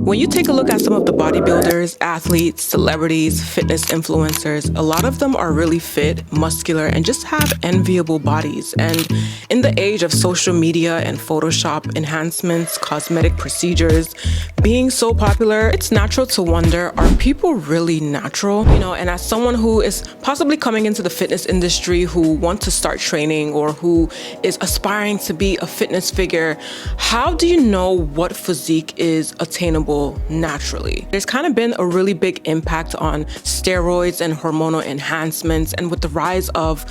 When you take a look at some of the bodybuilders, athletes, celebrities, fitness influencers, a lot of them are really fit, muscular, and just have enviable bodies. And in the age of social media and Photoshop enhancements, cosmetic procedures being so popular, it's natural to wonder, are people really natural? And as someone who is possibly coming into the fitness industry, who wants to start training or who is aspiring to be a fitness figure, how do you know what physique is attainable naturally? There's kind of been a really big impact on steroids and hormonal enhancements, and with the rise of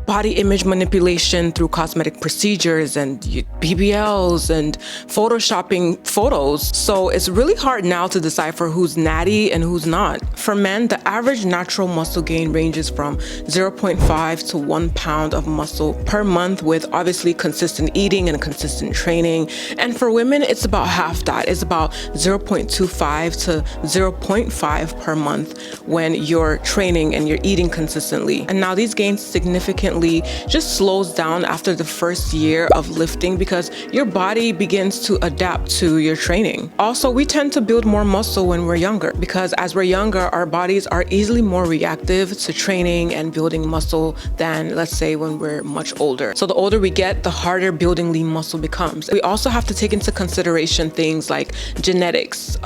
body image manipulation through cosmetic procedures and BBLs and photoshopping photos. So it's really hard now to decipher who's natty and who's not. For men, the average natural muscle gain ranges from 0.5 to 1 pound of muscle per month, with obviously consistent eating and consistent training. And for women, it's about half that. It's about 0.25 to 0.5 per month when you're training and you're eating consistently. And now these gains significantly just slows down after the first year of lifting because your body begins to adapt to your training. Also, we tend to build more muscle when we're younger because as we're younger, our bodies are easily more reactive to training and building muscle than, let's say, when we're much older. So the older we get, the harder building lean muscle becomes. We also have to take into consideration things like genetics,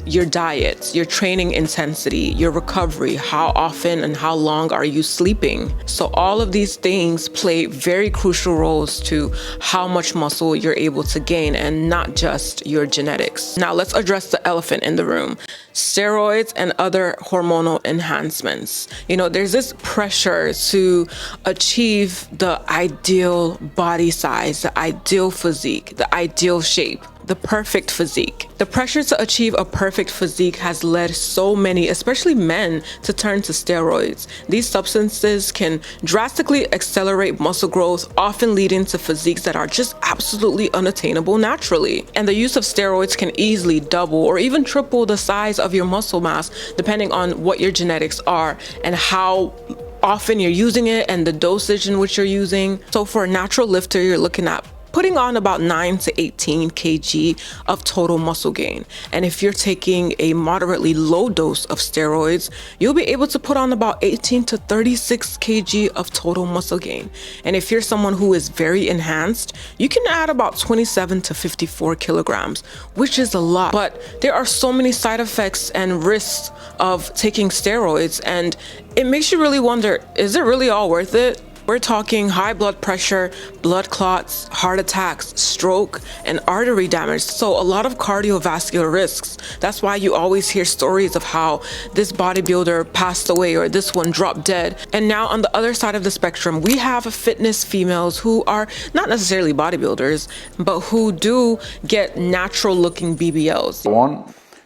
your diet, your training intensity, your recovery, how often and how long are you sleeping. So all of these things play very crucial roles to how much muscle you're able to gain, and not just your genetics. Now let's address the elephant in the room: steroids and other hormonal enhancements. There's this pressure to achieve the ideal body size, the ideal physique, the ideal shape, the perfect physique. The pressure to achieve a perfect physique has led so many, especially men, to turn to steroids. These substances can drastically accelerate muscle growth, often leading to physiques that are just absolutely unattainable naturally. And the use of steroids can easily double or even triple the size of your muscle mass, depending on what your genetics are and how often you're using it and the dosage in which you're using. So for a natural lifter, you're looking at putting on about 9 to 18 kg of total muscle gain. And if you're taking a moderately low dose of steroids, you'll be able to put on about 18 to 36 kg of total muscle gain. And if you're someone who is very enhanced, you can add about 27 to 54 kilograms, which is a lot. But there are so many side effects and risks of taking steroids, and it makes you really wonder, is it really all worth it? We're talking high blood pressure, blood clots, heart attacks, stroke, and artery damage. So a lot of cardiovascular risks. That's why you always hear stories of how this bodybuilder passed away or this one dropped dead. And now on the other side of the spectrum, we have fitness females who are not necessarily bodybuilders, but who do get natural looking BBLs.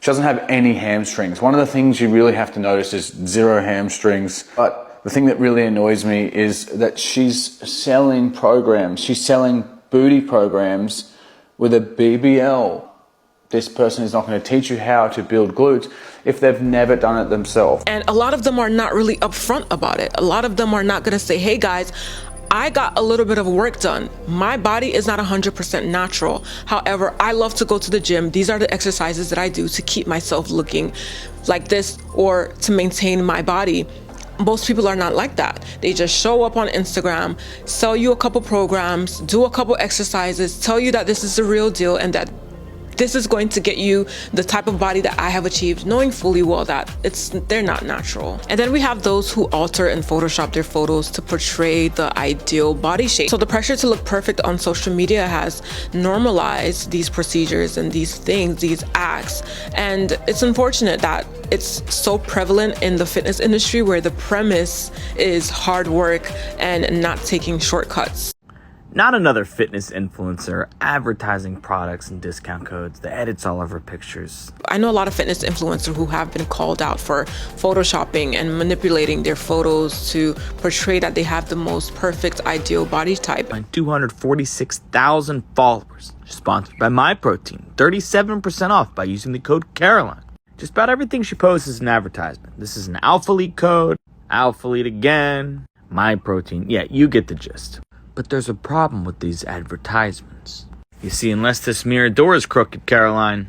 She doesn't have any hamstrings. One of the things you really have to notice is 0 hamstrings. But the thing that really annoys me is that she's selling programs. She's selling booty programs with a BBL. This person is not going to teach you how to build glutes if they've never done it themselves. And a lot of them are not really upfront about it. A lot of them are not going to say, hey guys, I got a little bit of work done. My body is not 100% natural. However, I love to go to the gym. These are the exercises that I do to keep myself looking like this or to maintain my body. Most people are not like that. They just show up on Instagram, sell you a couple programs, do a couple exercises, tell you that this is the real deal and that this is going to get you the type of body that I have achieved, knowing fully well that they're not natural. And then we have those who alter and Photoshop their photos to portray the ideal body shape. So the pressure to look perfect on social media has normalized these procedures and these things, these acts. And it's unfortunate that it's so prevalent in the fitness industry where the premise is hard work and not taking shortcuts. Not another fitness influencer advertising products and discount codes that edits all of her pictures. I know a lot of fitness influencers who have been called out for photoshopping and manipulating their photos to portray that they have the most perfect ideal body type. 246,000 followers. Sponsored by MyProtein. 37% off by using the code Caroline. Just about everything she posts is an advertisement. This is an Alpha Lead code, Alpha Lead again, MyProtein. Yeah, you get the gist. But there's a problem with these advertisements. You see, unless this mirror door is crooked, Caroline,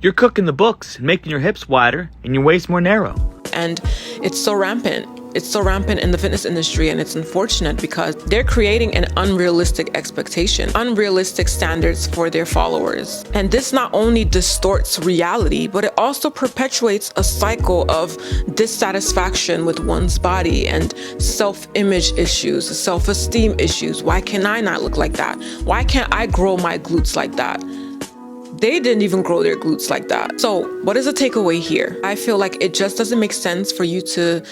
You're cooking the books and making your hips wider and your waist more narrow. And it's so rampant. It's so rampant in the fitness industry, and it's unfortunate because they're creating an unrealistic expectation, unrealistic standards for their followers. And this not only distorts reality, but it also perpetuates a cycle of dissatisfaction with one's body and self-image issues, self-esteem issues. Why can I not look like that? Why can't I grow my glutes like that? They didn't even grow their glutes like that. So what is the takeaway here? I feel like it just doesn't make sense for you to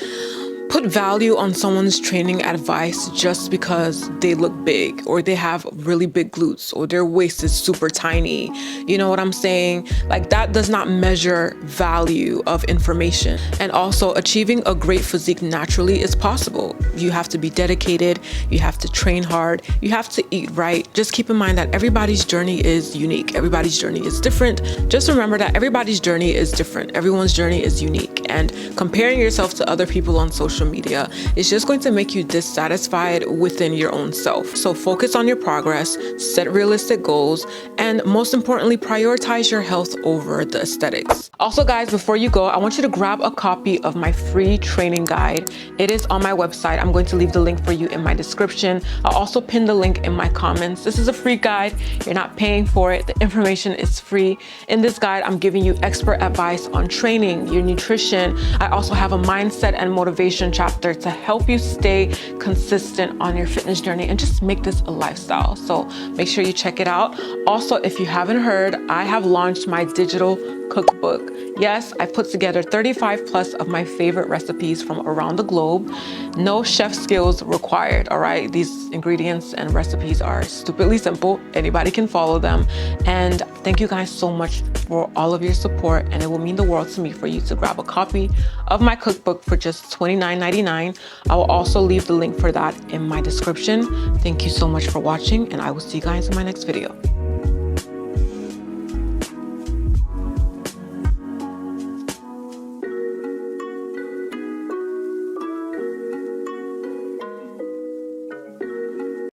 put value on someone's training advice just because they look big or they have really big glutes or their waist is super tiny. You know what I'm saying? Like, that does not measure value of information. And also, achieving a great physique naturally is possible. You have to be dedicated, you have to train hard, you have to eat right. Just keep in mind that everybody's journey is unique. Everybody's journey is different. Just remember that everybody's journey is different. Everyone's journey is unique. And comparing yourself to other people on social media is just going to make you dissatisfied within your own self. So focus on your progress, set realistic goals, and most importantly, prioritize your health over the aesthetics. Also, guys, before you go, I want you to grab a copy of my free training guide. It is on my website. I'm going to leave the link for you in my description. I'll also pin the link in my comments. This is a free guide. You're not paying for it. The information is free. In this guide, I'm giving you expert advice on training, your nutrition. I also have a mindset and motivation chapter to help you stay consistent on your fitness journey and just make this a lifestyle. So make sure you check it out. Also, if you haven't heard, I have launched my digital cookbook. Yes, I've put together 35 plus of my favorite recipes from around the globe. No chef skills required, all right? These ingredients and recipes are stupidly simple. Anybody can follow them. And thank you guys so much for all of your support, and it will mean the world to me for you to grab a copy of my cookbook for just $29.99. I will also leave the link for that in my description. Thank you so much for watching, and I will see you guys in my next video.